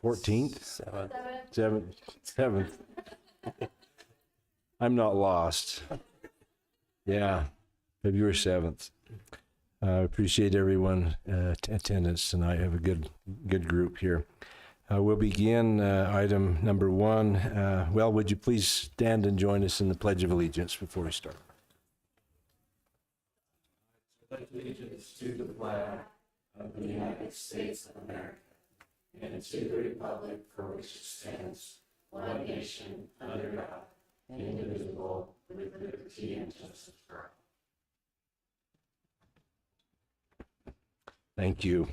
14th? 7th. 7th. I'm not lost. Yeah, February 7th. Appreciate everyone attendance tonight. Have a good group here. We'll begin item number 1. Well, would you please stand and join us in the Pledge of Allegiance before we start? I pledge allegiance to the flag of the United States of America and to the republic for which it stands, one nation, under God, indivisible, with liberty and justice for all. Thank you.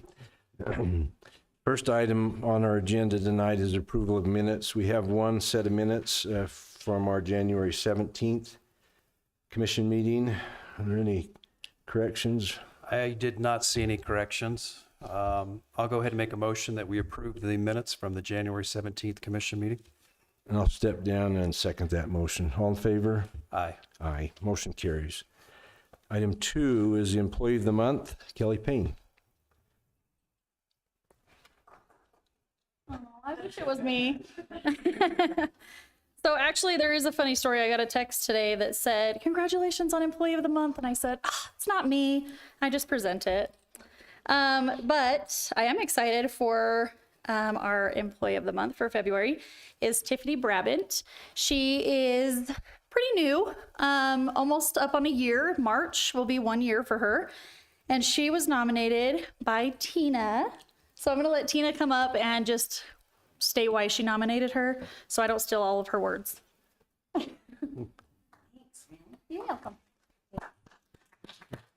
First item on our agenda tonight is approval of minutes. We have one set of minutes from our January 17th commission meeting. Are there any corrections? I did not see any corrections. I'll go ahead and make a motion that we approve the minutes from the January 17th commission meeting. And I'll step down and second that motion. All in favor? Aye. Aye. Motion carries. Item 2 is the Employee of the Month, Kellie Payne. Oh, I wish it was me. So actually, there is a funny story. I got a text today that said, "Congratulations on Employee of the Month." And I said, it's not me. I just present it. But I am excited for our Employee of the Month for February is Tiffany Brabant. She is pretty new, almost up on a year. March will be 1 year for her. And she was nominated by Tina. So I'm going to let Tina come up and just state why she nominated her so I don't steal all of her words. Thanks, man. You're welcome.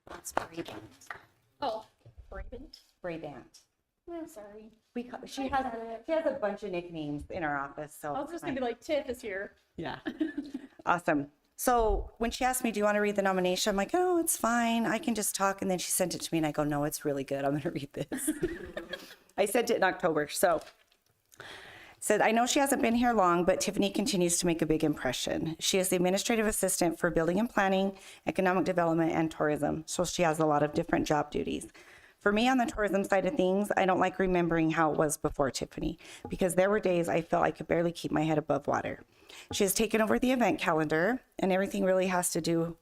That's Brabant. Oh, Brabant. Brabant. I'm sorry. She has a bunch of nicknames in our office, so I was just going to be like, Tiff is here. yeah. Awesome. So when she asked me, "Do you want to read the nomination?" I'm like, "Oh, it's fine. I can just talk." And then she sent it to me, and I go, "No, it's really good. I'm going to read this." I sent it in October. So said, "I know she hasn't been here long, but Tiffany continues to make a big impression. She is the administrative assistant for building and planning, economic development, and tourism. So she has a lot of different job duties. For me, on the tourism side of things, I don't like remembering how it was before Tiffany, because there were days I felt I could barely keep my head above water. She has taken over the event calendar and everything that has to do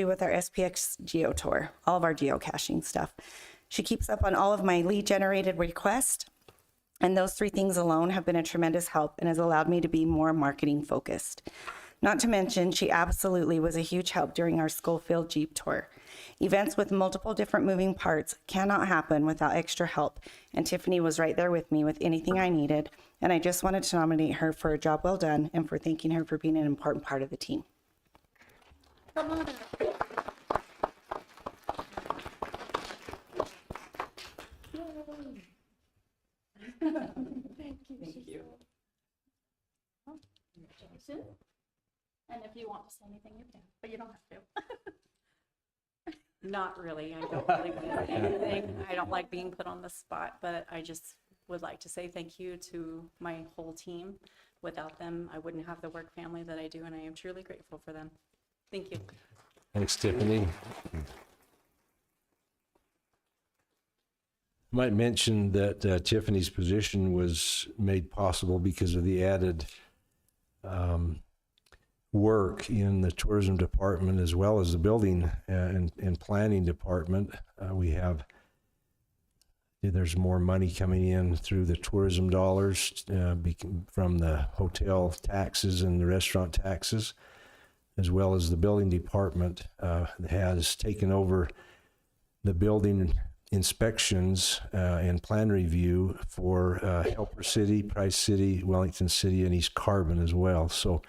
with our SPX Geo Tour, all of our geocaching stuff. She keeps up on all of my lead generated requests, and those 3 things alone have been a tremendous help and has allowed me to be more marketing focused. Not to mention, she absolutely was a huge help during our Schofield Jeep Tour. Events with multiple different moving parts cannot happen without extra help, and Tiffany was right there with me with anything I needed, and I just wanted to nominate her for a job well done and for thanking her for being an important part of the team." Come on. Thank you. Well, congratulations. And if you want to say anything, you can, but you don't have to. Not really. I don't really want to say anything. I don't like being put on the spot, but I just would like to say thank you to my whole team. Without them, I wouldn't have the work family that I do, and I am truly grateful for them. Thank you. Thanks, Tiffany. Might mention that Tiffany's position was made possible because of the added work in the tourism department as well as the building and planning department. There's more money coming in through the tourism dollars from the hotel taxes and the restaurant taxes, as well as the building department has taken over the building inspections and plan review for Helper City, Price City, Wellington City, and East Carbon as well. So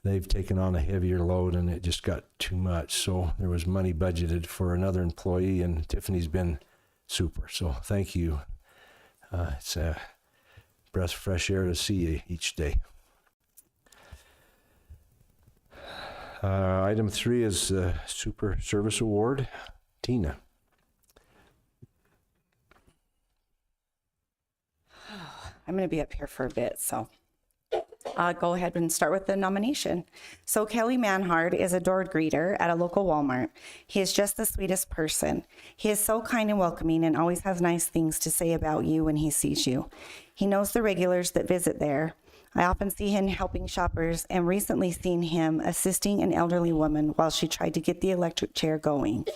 they've taken on a heavier load and it just got too much. So there was money budgeted for another employee, and Tiffany's been super. So thank you. It's a breath of fresh air to see you each day. Item 3 is the Super Service Award. Tina. I'm going to be up here for a bit, so I'll go ahead and start with the nomination. So Kelly Manhard is a door greeter at a local Walmart. He is just the sweetest person. He is so kind and welcoming and always has nice things to say about you when he sees you. He knows the regulars that visit there. I often see him helping shoppers and recently seen him assisting an elderly woman while she tried to get the electric chair going.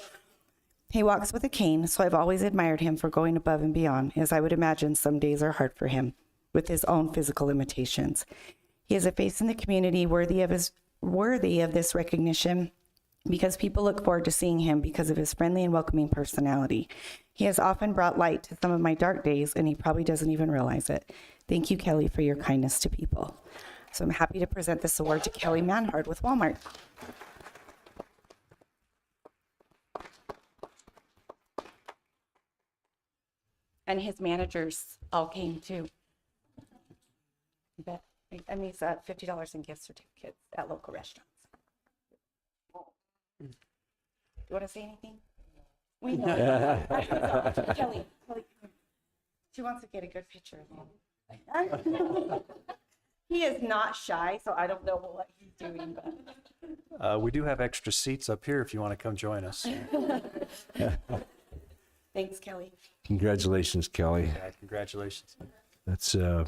He walks with a cane, so I've always admired him for going above and beyond, as I would imagine some days are hard for him with his own physical limitations. He is a face in the community worthy of this recognition because people look forward to seeing him because of his friendly and welcoming personality. He has often brought light to some of my dark days, and he probably doesn't even realize it. Thank you, Kelly, for your kindness to people. So I'm happy to present this award to Kelly Manhard with Walmart. And his managers all came too. Bet. And these $50 in gift certificates at local restaurants. Do you want to say anything? We know. Kelly, she wants to get a good picture of him. He is not shy, so I don't know what he's doing. But We do have extra seats up here if you want to come join us. thanks, Kelly. Congratulations, Kelly. Yeah, congratulations. That's an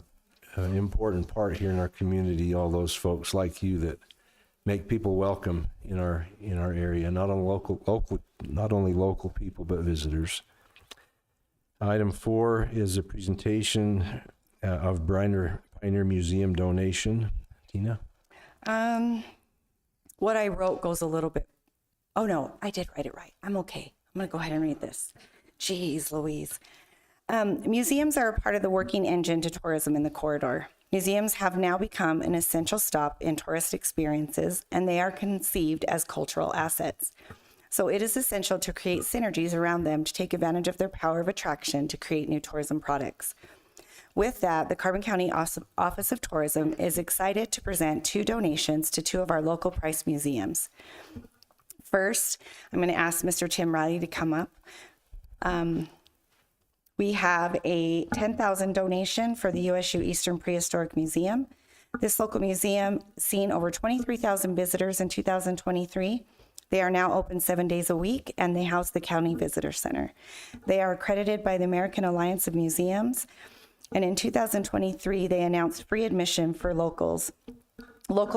important part here in our community, all those folks like you that make people welcome in our area, not only local people, but visitors. Item 4 is a presentation of Pioneer Museum donation. Tina? What I wrote goes a little bit. Oh no, I did write it right. I'm okay. I'm gonna go ahead and read this. Jeez Louise. Museums are a part of the working engine to tourism in the corridor. Museums have now become an essential stop in tourist experiences, and they are conceived as cultural assets. So it is essential to create synergies around them to take advantage of their power of attraction to create new tourism products. With that, the Carbon County Office of Tourism is excited to present 2 donations to 2 of our local price museums. First, I'm going to ask Mr. Tim Riley to come up. We have a $10,000 donation for the USU Eastern Prehistoric Museum. This local museum seen over 23,000 visitors in 2023. They are now open 7 days a week, and they house the County Visitor Center. They are accredited by the American Alliance of Museums, and in 2023, they announced free admission for local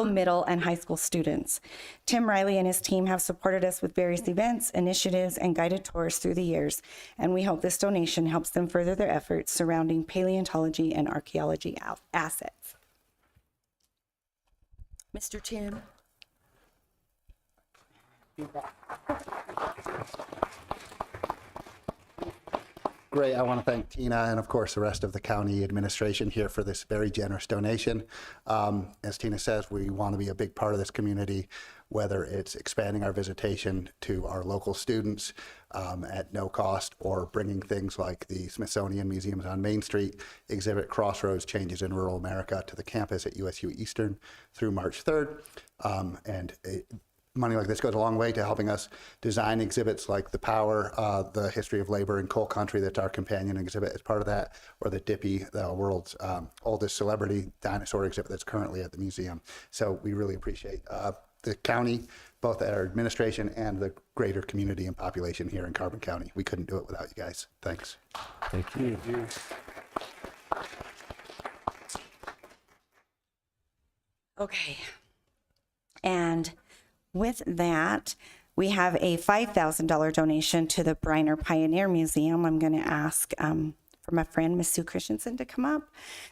middle and high school students. Tim Riley and his team have supported us with various events, initiatives, and guided tours through the years, and we hope this donation helps them further their efforts surrounding paleontology and archaeology assets. Mr. Tim. Great. I want to thank Tina and, of course, the rest of the county administration here for this very generous donation. As Tina says, we want to be a big part of this community, whether it's expanding our visitation to our local students at no cost, or bringing things like the Smithsonian Museums on Main Street exhibit Crossroads Changes in Rural America to the campus at USU Eastern through March 3rd. Money like this goes a long way to helping us design exhibits like the Power, the History of Labor in Coal Country, that's our companion exhibit as part of that, or the Dippy, the world's oldest celebrity dinosaur exhibit that's currently at the museum. So we really appreciate the county, both our administration and the greater community and population here in Carbon County. We couldn't do it without you guys. Thanks. Thank you. Okay. And with that, we have a $5,000 donation to the Briner Pioneer Museum. I'm going to ask for my friend, Miss Sue Christensen, to come up.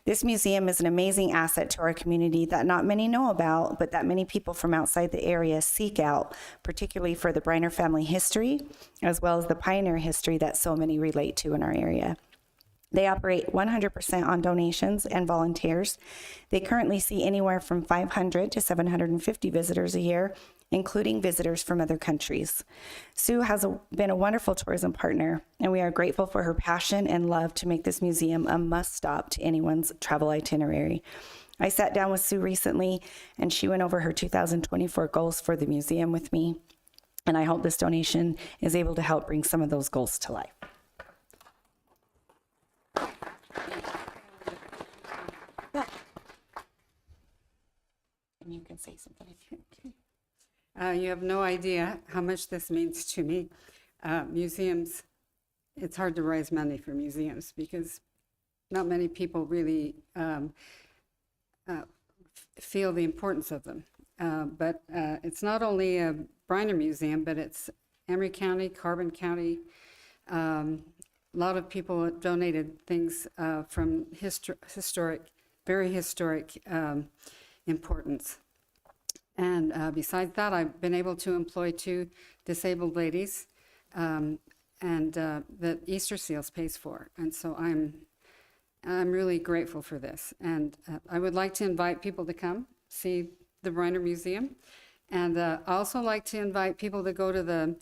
This museum is an amazing asset to our community that not many know about, but that many people from outside the area seek out, particularly for the Briner family history, as well as the pioneer history that so many relate to in our area. They operate 100% on donations and volunteers. They currently see anywhere from 500 to 750 visitors a year, including visitors from other countries. Sue has been a wonderful tourism partner, and we are grateful for her passion and love to make this museum a must-stop to anyone's travel itinerary. I sat down with Sue recently, and she went over her 2024 goals for the museum with me, and I hope this donation is able to help bring some of those goals to life. you can say something if you You have no idea how much this means to me. Museums, it's hard to raise money for museums because not many people really feel the importance of them. But it's not only a Briner Museum, but it's Emery County, Carbon County. A lot of people donated things from very historic importance. And besides that, I've been able to employ 2 disabled ladies that Easter Seals pays for. And so I'm really grateful for this. And I would like to invite people to come see the Briner Museum. And I also like to invite people to go to the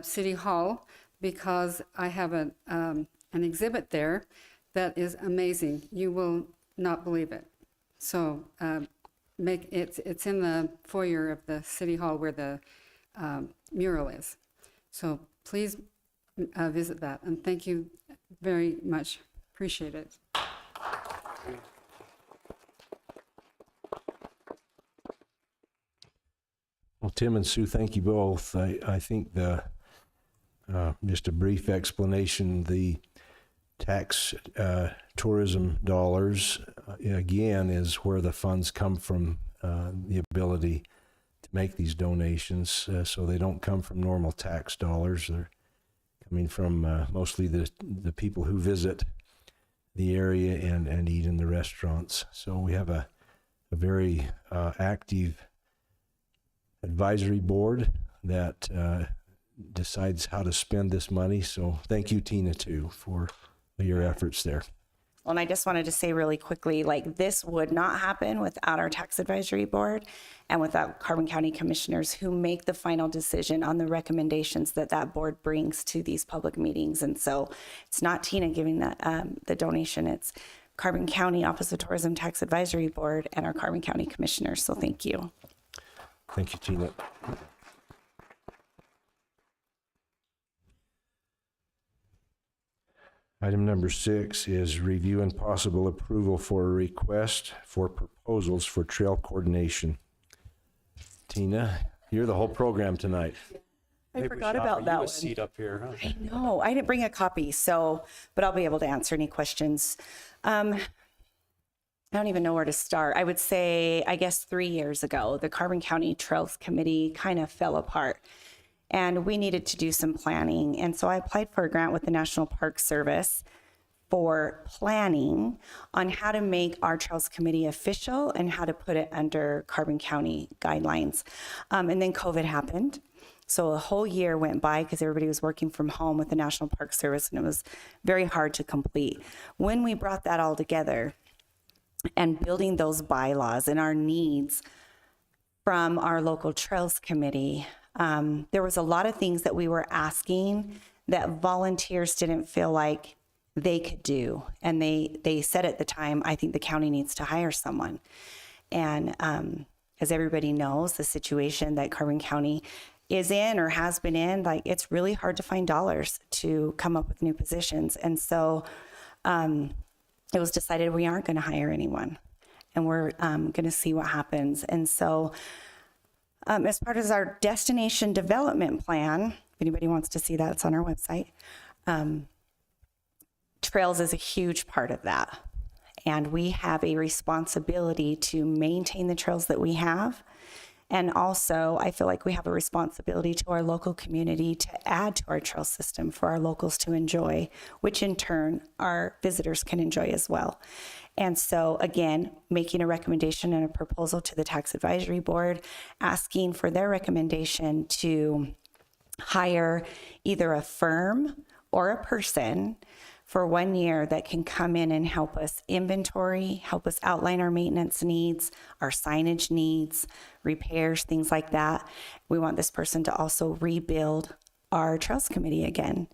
City Hall because I have an exhibit there that is amazing. You will not believe it. So it's in the foyer of the City Hall where the mural is. So please visit that. And thank you very much. Appreciate it. Well, Tim and Sue, thank you both. I think just a brief explanation, the tax tourism dollars, again, is where the funds come from, the ability to make these donations. So they don't come from normal tax dollars. They're coming from mostly the people who visit the area and eat in the restaurants. So we have a very active advisory board that decides how to spend this money. So thank you, Tina, too, for your efforts there. Well, and I just wanted to say really quickly, like, this would not happen without our tax advisory board and without Carbon County commissioners who make the final decision on the recommendations that that board brings to these public meetings. And so it's not Tina giving the donation, it's Carbon County Office of Tourism Tax Advisory Board and our Carbon County commissioners. So thank you. Thank you, Tina. Item number 6 is review and possible approval for a request for proposals for trail coordination. Tina, you're the whole program tonight. I Maybe we forgot should about offer that you one. a seat up here, huh? I know, I didn't bring a copy, but I'll be able to answer any questions. I don't even know where to start. I would say, I guess 3 years ago, the Carbon County Trails Committee kind of fell apart and we needed to do some planning. And so I applied for a grant with the National Park Service for planning on how to make our Trails Committee official and how to put it under Carbon County guidelines. And then COVID happened. So a whole year went by because everybody was working from home with the National Park Service and it was very hard to complete. When we brought that all together and building those bylaws and our needs from our local Trails Committee, there was a lot of things that we were asking that volunteers didn't feel like they could do. And they said at the time, I think the county needs to hire someone. And as everybody knows, the situation that Carbon County is in or has been in, like, it's really hard to find dollars to come up with new positions. And so it was decided we aren't going to hire anyone and we're going to see what happens. And so as part of our destination development plan, if anybody wants to see that, it's on our website. Trails is a huge part of that. And we have a responsibility to maintain the trails that we have. And also, I feel like we have a responsibility to our local community to add to our trail system for our locals to enjoy, which in turn our visitors can enjoy as well. And so again, making a recommendation and a proposal to the Tax Advisory Board, asking for their recommendation to hire either a firm or a person for 1 year that can come in and help us inventory, help us outline our maintenance needs, our signage needs, repairs, things like that. We want this person to also rebuild our Trails Committee again,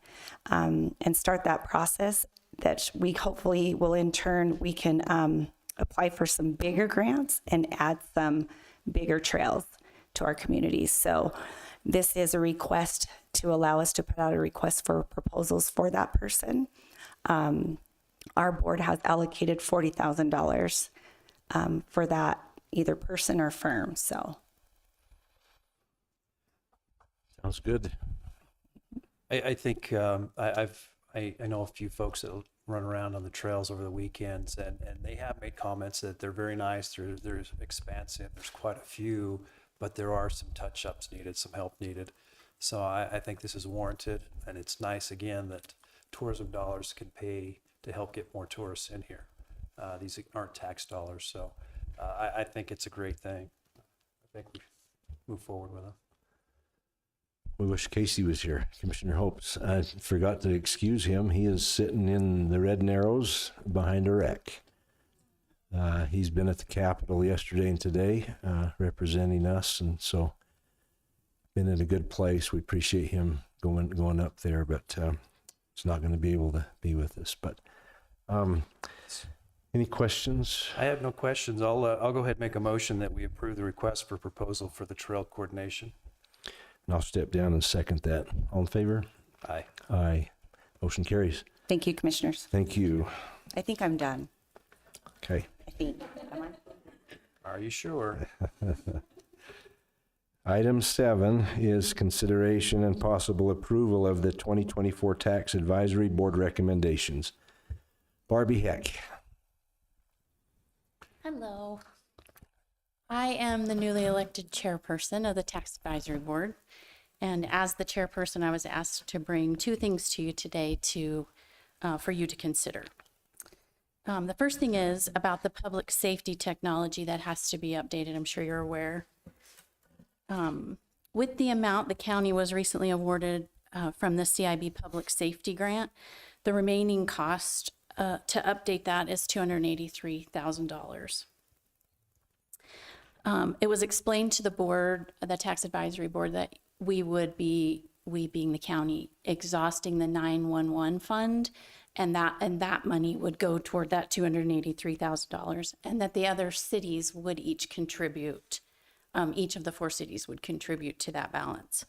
and start that process that we hopefully will in turn, we can apply for some bigger grants and add some bigger trails to our communities. So this is a request to allow us to put out a request for proposals for that person. Our board has allocated $40,000 for that either person or firm. So Sounds good. I think I know a few folks that run around on the trails over the weekends, and they have made comments that they're very nice. They're expansive. There's quite a few, but there are some touch-ups needed, some help needed. So I think this is warranted, and it's nice again that tourism dollars can pay to help get more tourists in here. These aren't tax dollars, so I think it's a great thing. I think we move forward with them. We wish Casey was here. Commissioner Hopes. I forgot to excuse him. He is sitting in the Red Narrows behind a wreck. He's been at the Capitol yesterday and today, representing us, and so been in a good place. We appreciate him going up there, but he's not going to be able to be with us. But any questions? I have no questions. I'll go ahead and make a motion that we approve the request for proposal for the trail coordination. And I'll step down and second that. All in favor? Aye. Aye. Motion carries. thank you, commissioners. Thank you. I think I'm done. Okay. I think. Am I? Are you sure? Item 7 is consideration and possible approval of the 2024 Tax Advisory Board recommendations. Barbie Haeck. Hello. I am the newly elected chairperson of the Tax Advisory Board. And as the chairperson, I was asked to bring 2 things to you today for you to consider. The first thing is about the public safety technology that has to be updated. I'm sure you're aware. With the amount the county was recently awarded from the CIB Public Safety Grant, the remaining cost to update that is $283,000. It was explained to the board, the Tax Advisory Board, that we being the county, exhausting the 911 fund, and that money would go toward that $283,000, and that the other cities would each contribute. Each of the 4 cities would contribute to that balance.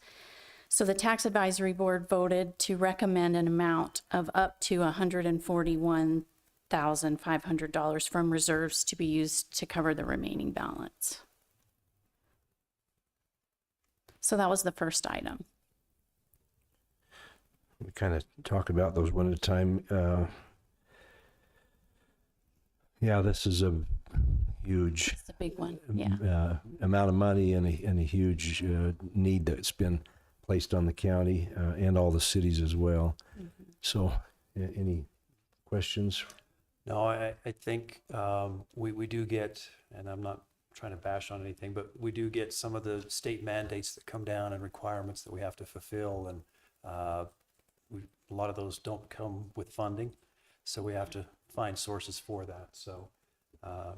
So the Tax Advisory Board voted to recommend an amount of up to $141,500 from reserves to be used to cover the remaining balance. So that was the first item. We kind of talk about those one at a time. Yeah, this is a huge It's a big one, yeah. amount of money and a huge need that's been placed on the county and all the cities as well. Mm-hmm. So, any questions? No, I think we do get, and I'm not trying to bash on anything, but we do get some of the state mandates that come down and requirements that we have to fulfill, and a lot of those don't come with funding, so we have to find sources for that. So I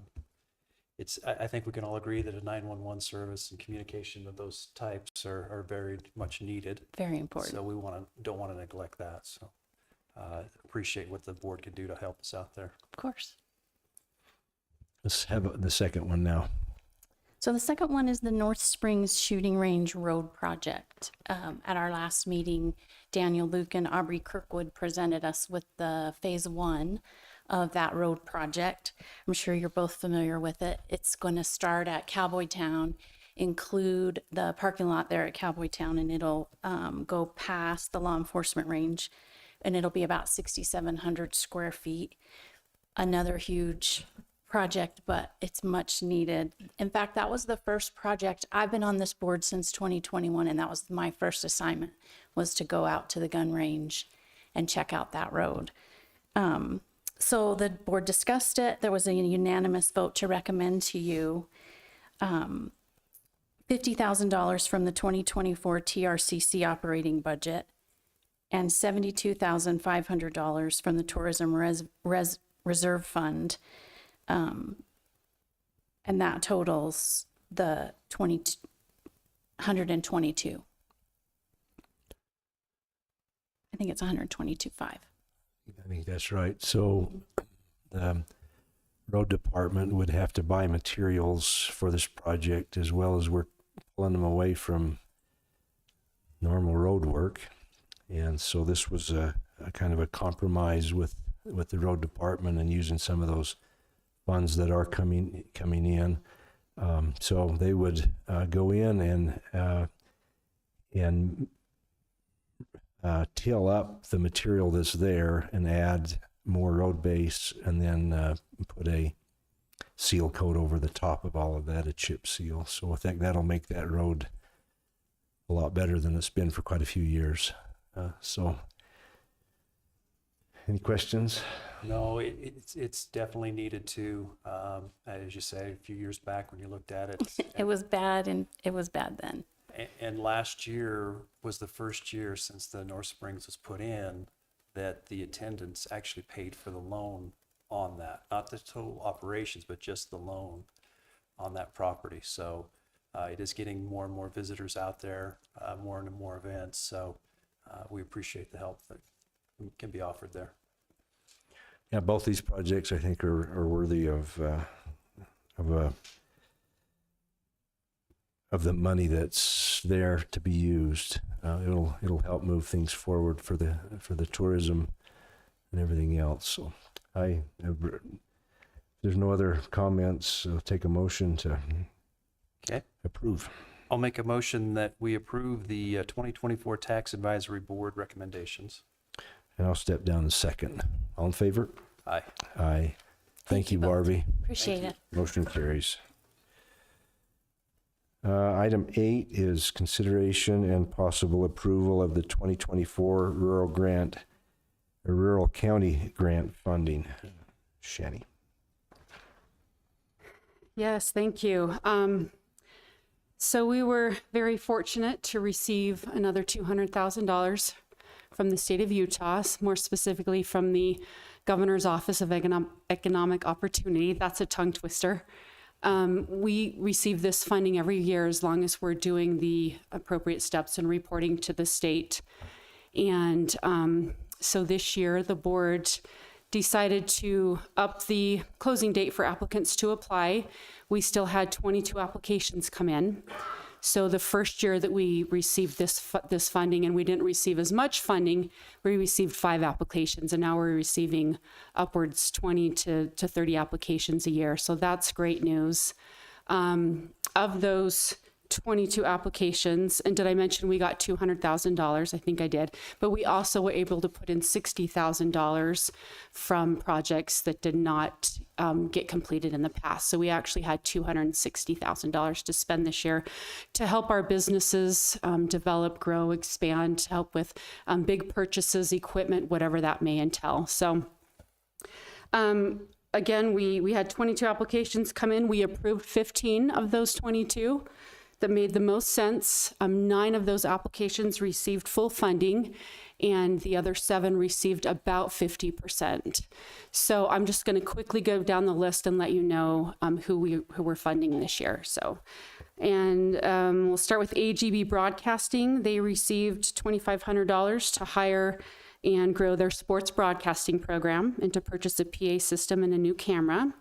think we can all agree that a 911 service and communication of those types are very much needed. Very important. So we don't want to neglect that. So appreciate what the board can do to help us out there. Of course. Let's have the second one now. So the second one is the North Springs Shooting Range Road Project. At our last meeting, Daniel Luke and Aubrey Kirkwood presented us with the phase 1 of that road project. I'm sure you're both familiar with it. It's going to start at Cowboy Town, include the parking lot there at Cowboy Town, and it'll go past the law enforcement range, and it'll be about 6,700 square feet. Another huge project, but it's much needed. In fact, that was the first project. I've been on this board since 2021, and that was my first assignment, was to go out to the gun range and check out that road. So the board discussed it. There was a unanimous vote to recommend to you $50,000 from the 2024 TRCC operating budget and $72,500 from the Tourism Reserve Fund. And that totals the 122. I think it's 122.5. I think that's right. So the road department would have to buy materials for this project, as well as we're pulling them away from normal road work. And so this was a kind of a compromise with the road department and using some of those funds that are coming in. So they would go in and till up the material that's there and add more road base, and then put a seal coat over the top of all of that, a chip seal. So I think that'll make that road a lot better than it's been for quite a few years. Any questions? No, it's definitely needed to, as you say, a few years back when you looked at it. It was bad, and it was bad then. And last year was the first year since the North Springs was put in that the attendants actually paid for the loan on that, not the total operations, but just the loan on that property. So it is getting more and more visitors out there, more and more events. So we appreciate the help that can be offered there. Yeah, both these projects I think are worthy of the money that's there to be used. It'll help move things forward for the tourism and everything else. So if there's no other comments, I'll take a motion to approve. I'll make a motion that we approve the 2024 Tax Advisory Board recommendations. And I'll step down in second. All in favor? Aye. Aye. Thank you, both. Barbie. Appreciate it. Motion carries. Item 8 is consideration and possible approval of the 2024 Rural County Grant funding. Shanny. Yes, thank you. So we were very fortunate to receive another $200,000 from the state of Utah, more specifically from the Governor's Office of Economic Opportunity. That's a tongue twister. We receive this funding every year as long as we're doing the appropriate steps and reporting to the state. And so this year, the board decided to up the closing date for applicants to apply. We still had 22 applications come in. So the first year that we received this funding, and we didn't receive as much funding, we received 5 applications, and now we're receiving upwards 20 to 30 applications a year. So that's great news. Of those 22 applications, and did I mention we got $200,000? I think I did. But we also were able to put in $60,000 from projects that did not get completed in the past. So we actually had $260,000 to spend this year to help our businesses develop, grow, expand, to help with big purchases, equipment, whatever that may entail. So again, we had 22 applications come in. We approved 15 of those 22. That made the most sense. 9 of those applications received full funding, and the other 7 received about 50%. So I'm just going to quickly go down the list and let you know who we're funding this year. So, and we'll start with AGB Broadcasting. They received $2,500 to hire and grow their sports broadcasting program and to purchase a PA system and a new camera.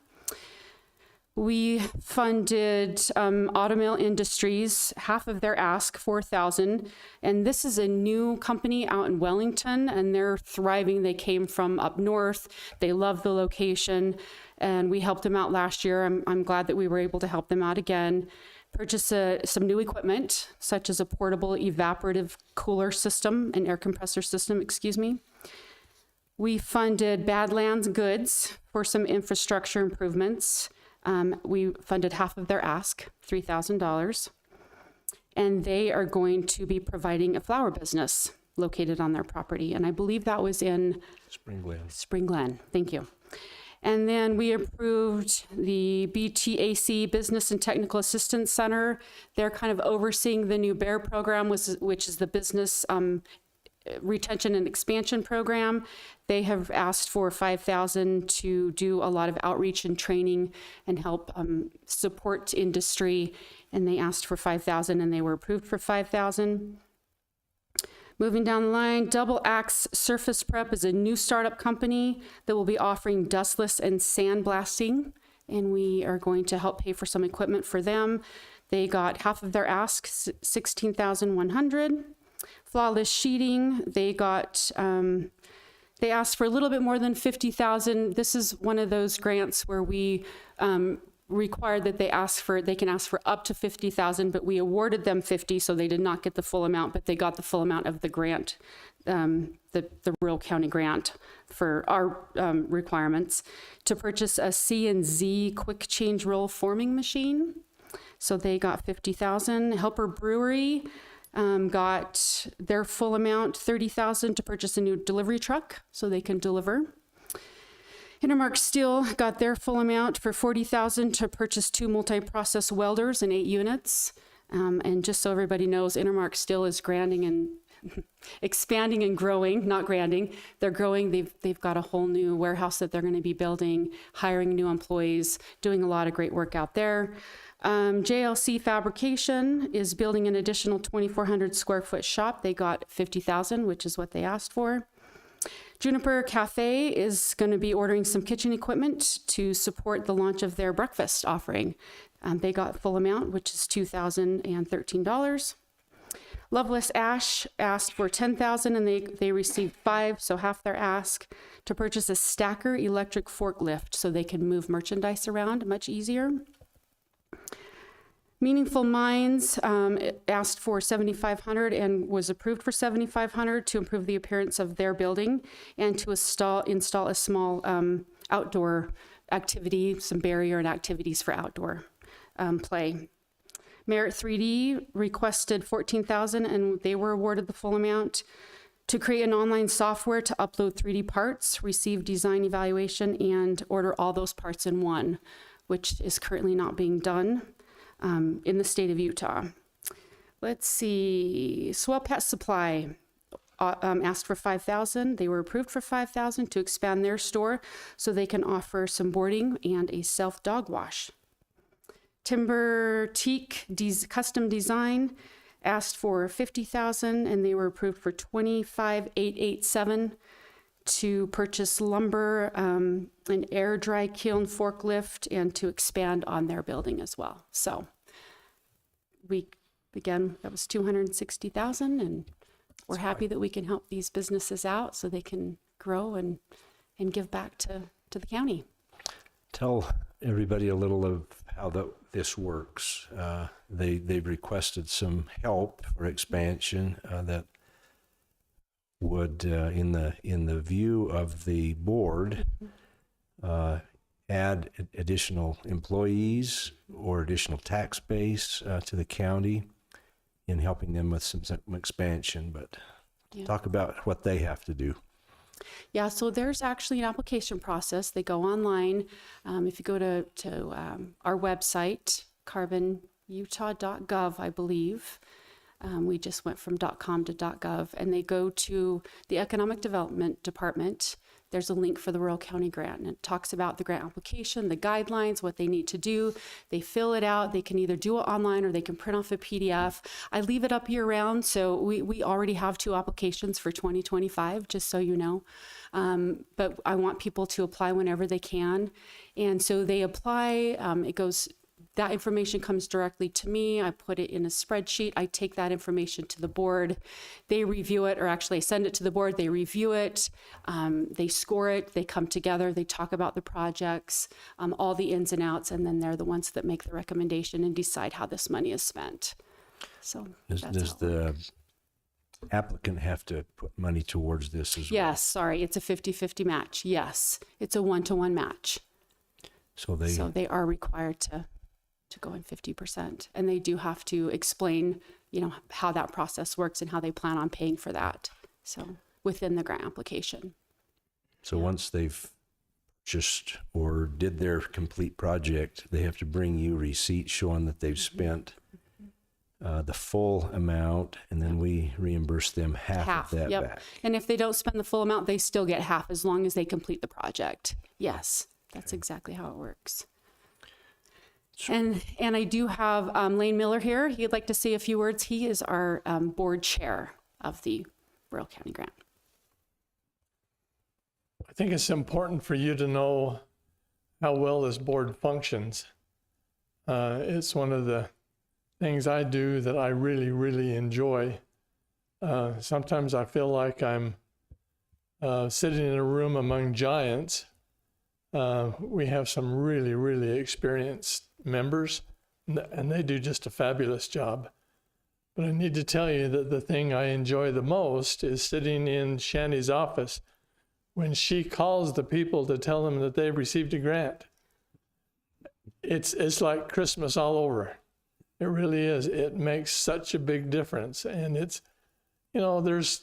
We funded Automail Industries, half of their ask, $4,000, and this is a new company out in Wellington, and they're thriving. They came from up north. They love the location, and we helped them out last year. I'm glad that we were able to help them out again. Purchase some new equipment, such as a portable evaporative cooler system, an air compressor system, excuse me. We funded Badlands Goods for some infrastructure improvements. We funded half of their ask, $3,000, and they are going to be providing a flower business located on their property. And I believe that was in Spring Glen. Thank you. And then we approved the BTAC Business and Technical Assistance Center. They're kind of overseeing the new BEAR program, which is the business retention and expansion program. They have asked for $5,000 to do a lot of outreach and training and help support industry. And they asked for $5,000, and they were approved for $5,000. Moving down the line, Double Axe Surface Prep is a new startup company that will be offering dustless and sandblasting, and we are going to help pay for some equipment for them. They got half of their ask, $16,100. Flawless Sheeting, they got, they asked for a little bit more than $50,000. This is one of those grants where we required that they can ask for up to 50,000, but we awarded them 50, so they did not get the full amount, but they got the full amount of the grant, the rural county grant for our requirements to purchase a C&Z quick change roll forming machine. So they got 50,000. Helper Brewery got their full amount, 30,000, to purchase a new delivery truck so they can deliver. Intermark Steel got their full amount for 40,000 to purchase 2 multi-process welders and 8 units. And just so everybody knows, Intermark Steel is expanding and growing, not granding. They're growing. They've got a whole new warehouse that they're going to be building, hiring new employees, doing a lot of great work out there. JLC Fabrication is building an additional 2,400 square foot shop. They got 50,000, which is what they asked for. Juniper Cafe is going to be ordering some kitchen equipment to support the launch of their breakfast offering. They got full amount, which is $2,013. Loveless Ash asked for 10,000 and they received 5, so half their ask, to purchase a stacker electric forklift so they can move merchandise around much easier. Meaningful Minds asked for 7,500 and was approved for 7,500 to improve the appearance of their building and to install a small outdoor activity, some barrier and activities for outdoor play. Merit 3D requested 14,000 and they were awarded the full amount to create an online software to upload 3D parts, receive design evaluation, and order all those parts in one, which is currently not being done in the state of Utah. Let's see, Swell Pet Supply asked for 5,000. They were approved for 5,000 to expand their store so they can offer some boarding and a self dog wash. Timber Teak Custom Design asked for 50,000 and they were approved for 25,887 to purchase lumber, an air dry kiln forklift, and to expand on their building as well. So that was 260,000, and we're happy that we can help these businesses out so they can grow and give back to the county. Tell everybody a little of how this works. They've requested some help for expansion that would, in the view of the board, add additional employees or additional tax base to the county in helping them with some expansion. But talk about what they have to do. Yeah, so there's actually an application process. They go online. If you go to our website, carbonutah.gov, I believe. We just went from .com to .gov, and they go to the Economic Development Department. There's a link for the Rural County Grant, and it talks about the grant application, the guidelines, what they need to do. They fill it out. They can either do it online or they can print off a PDF. I leave it up year round, so we already have 2 applications for 2025, just so you know. But I want people to apply whenever they can. And so they apply, that information comes directly to me. I put it in a spreadsheet. I take that information to the board. They review it, or actually I send it to the board. They review it. They score it. They come together. They talk about the projects, all the ins and outs, and then they're the ones that make the recommendation and decide how this money is spent. So Does the applicant have to put money towards this as well? Yes, sorry, it's a 50-50 match. Yes, it's a 1-to-1 match. So they are required to go in 50%, and they do have to explain, how that process works and how they plan on paying for that. So within the grant application. So once they've just or did their complete project, they have to bring you receipts showing that they've spent the full amount, and then we reimburse them half of that back. And if they don't spend the full amount, they still get half as long as they complete the project. Yes, that's exactly how it works. And I do have Lane Miller here. He'd like to say a few words. He is our board chair of the Rural County Grant. I think it's important for you to know how well this board functions. It's one of the things I do that I really, really enjoy. Sometimes I feel like I'm sitting in a room among giants, We have some really, really experienced members, and they do just a fabulous job. But I need to tell you that the thing I enjoy the most is sitting in Shanny's office when she calls the people to tell them that they've received a grant. It's like Christmas all over. It really is. It makes such a big difference. And it's, there's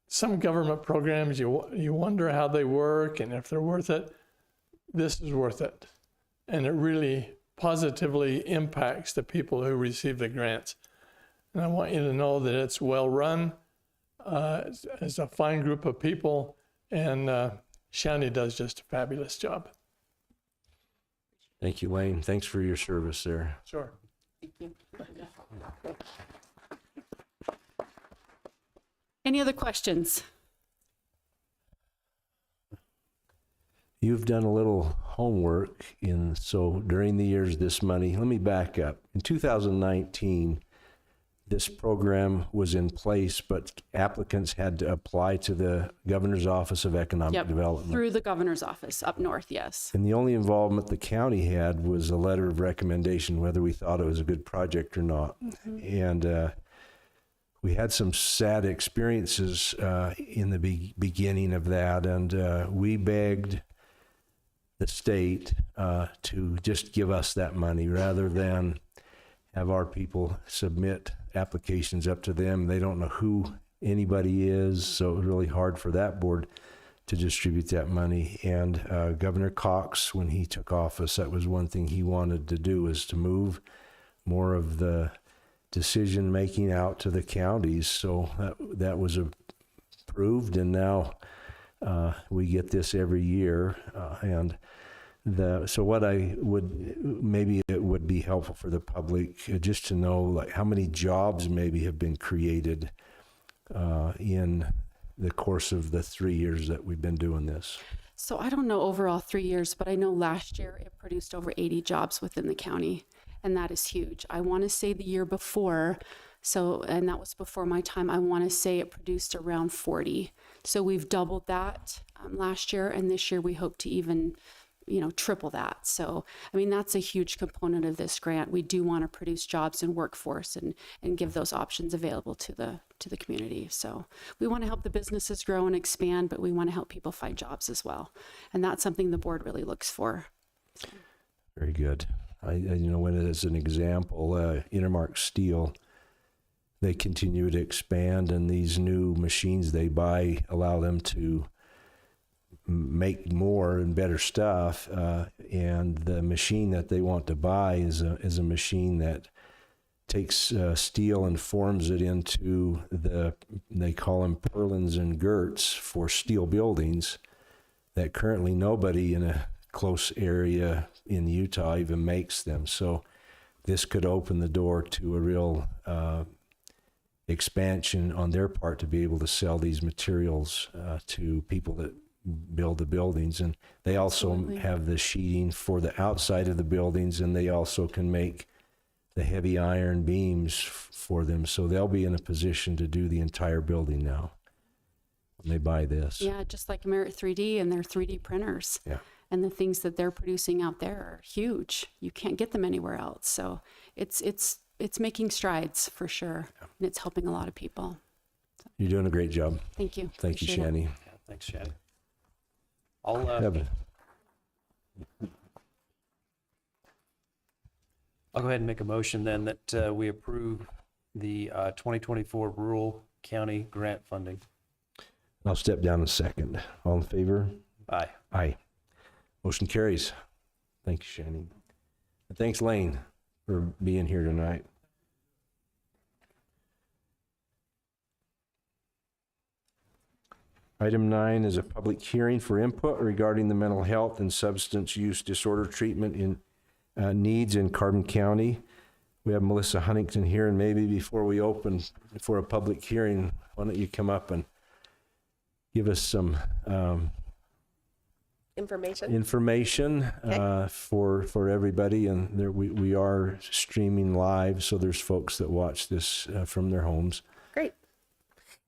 some government programs, you wonder how they work and if they're worth it. This is worth it. And it really positively impacts the people who receive the grants. And I want you to know that it's well run. It's a fine group of people, and Shanny does just a fabulous job. Thank you, Wayne. Thanks for your service there. Sure. Thank you. Any other questions? You've done a little homework so during the years, this money, let me back up. In 2019, this program was in place, but applicants had to apply to the Governor's Office of Economic Development. Through the governor's office up north, yes. And the only involvement the county had was a letter of recommendation, whether we thought it was a good project or not. And we had some sad experiences in the beginning of that, and we begged the state to just give us that money rather than have our people submit applications up to them. They don't know who anybody is, so it was really hard for that board to distribute that money. And Governor Cox, when he took office, that was one thing he wanted to do, was to move more of the decision making out to the counties. So that was approved, and now we get this every year. So what maybe it would be helpful for the public just to know, like, how many jobs maybe have been created in the course of the 3 years that we've been doing this. So I don't know overall 3 years, but I know last year it produced over 80 jobs within the county, and that is huge. I want to say the year before, and that was before my time, I want to say it produced around 40. So we've doubled that last year, and this year we hope to even triple that. So, I mean, that's a huge component of this grant. We do want to produce jobs and workforce and give those options available to the community. So we want to help the businesses grow and expand, but we want to help people find jobs as well. And that's something the board really looks for. So. Very good. When as an example, Intermark Steel, they continue to expand, and these new machines they buy allow them to make more and better stuff, and the machine that they want to buy is a machine that takes steel and forms it into they call them purlins and girts for steel buildings that currently nobody in a close area in Utah even makes them. So this could open the door to a real expansion on their part to be able to sell these materials to people that build the buildings. And they also have the sheeting for the outside of the buildings, and they also can make the heavy iron beams for them. So they'll be in a position to do the entire building now when they buy this. Yeah, just like Merit 3D and their 3D printers. Yeah. And the things that they're producing out there are huge. You can't get them anywhere else. So it's making strides for sure. Yeah. And it's helping a lot of people. So. You're doing a great job. Thank you. Thank you, Appreciate Shanny. Yeah, thanks, Shanny. I'll go ahead and make a motion then that we approve the 2024 Rural County Grant Funding. I'll step down in a second. All in favor? Aye. Aye. Motion carries. Thank you, Shanny. And thanks, Lane, for being here tonight. Item 9 is a public hearing for input regarding the mental health and substance use disorder treatment in needs in Carbon County. We have Melissa Huntington here, and maybe before we open for a public hearing, why don't you come up and give us some information Okay. For everybody. And there we are streaming live, so there's folks that watch this from their homes. Great.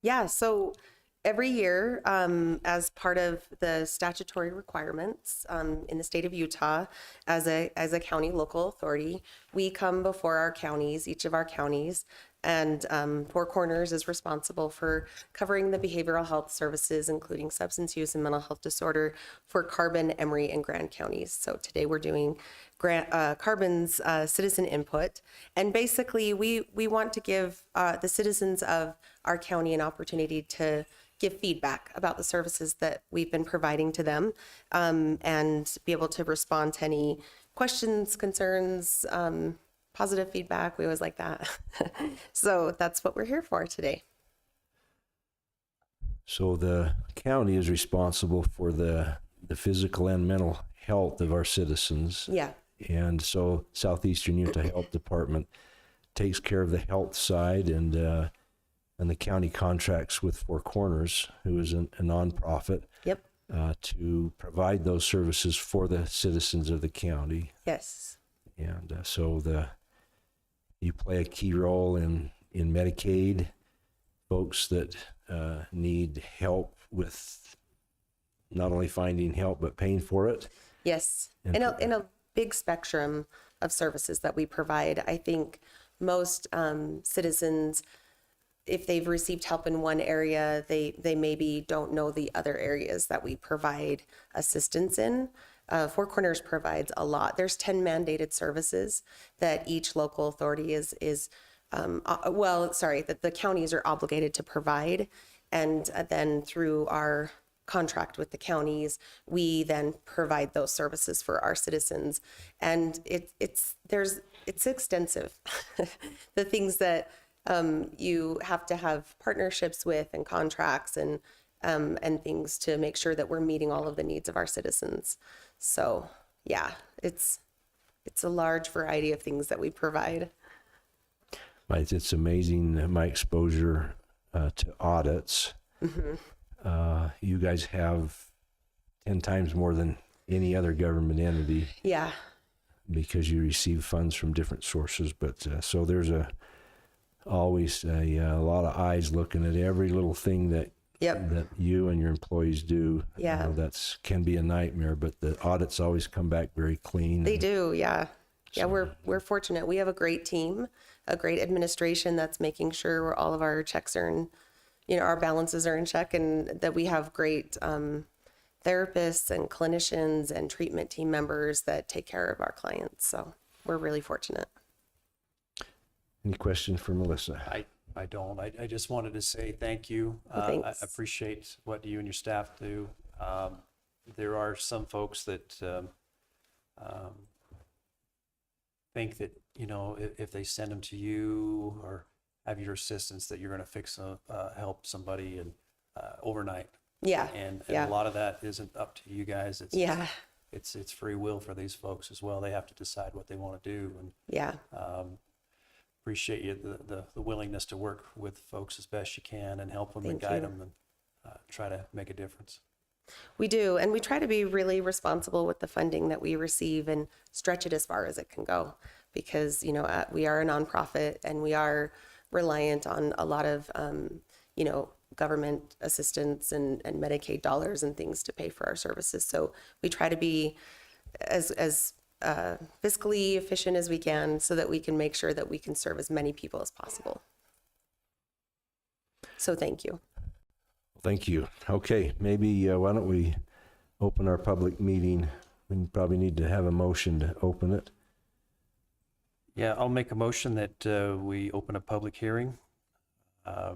Yeah, so every year, as part of the statutory requirements in the state of Utah, as a county local authority, we come before our counties, each of our counties, and Four Corners is responsible for covering the behavioral health services, including substance use and mental health disorder, for Carbon, Emery, and Grand counties. So today we're doing Carbon's citizen input, and basically we want to give the citizens of our county an opportunity to give feedback about the services that we've been providing to them, and be able to respond to any questions, concerns, positive feedback. We always like that. So that's what we're here for today. So the county is responsible for the the and mental health of our citizens. Yeah. And so Southeastern Utah Health Department takes care of the health side, and the county contracts with Four Corners, who is a nonprofit, Yep. to provide those services for the citizens of the county. Yes. And so you play a key role in Medicaid, folks that need help with not only finding help but paying for it. Yes. And In a big spectrum of services that we provide. I think most citizens, if they've received help in one area, they maybe don't know the other areas that we provide assistance in. Four Corners provides a lot. There's 10 mandated services that each local authority that the counties are obligated to provide. And then through our contract with the counties, we then provide those services for our citizens. And it's extensive. The things that you have to have partnerships with and contracts and things to make sure that we're meeting all of the needs of our citizens. So yeah, it's a large variety of things that we provide. It's amazing, my exposure to audits. Mm-hmm. You guys have 10 times more than any other government entity. Yeah. Because you receive funds from different sources. But so there's always a lot of eyes looking at every little thing that Yep. that you and your employees do. Yeah. That's can be a nightmare, but the audits always come back very clean. They do, yeah. Yeah, we're fortunate. We have a great team, a great administration that's making sure all of our checks are in, our balances are in check, and that we have great therapists and clinicians and treatment team members that take care of our clients. So we're really fortunate. Any question for Melissa? I don't. I just wanted to say thank you. I Thanks. appreciate what you and your staff do. There are some folks that think that, if they send them to you or have your assistance, that you're going to help somebody and overnight. Yeah. And yeah. a lot of that isn't up to you guys. Yeah. It's free will for these folks as well. They have to decide what they want to do. And Yeah. appreciate you the willingness to work with folks as best you can and help them and Thank guide you. them and try to make a difference. We do, and we try to be really responsible with the funding that we receive and stretch it as far as it can go, because we are a nonprofit and we are reliant on a lot of government assistance and Medicaid dollars and things to pay for our services. So we try to be as fiscally efficient as we can so that we can make sure that we can serve as many people as possible. So thank you. Thank you. Okay, maybe why don't we open our public meeting? We probably need to have a motion to open it. Yeah, I'll make a motion that we open a public hearing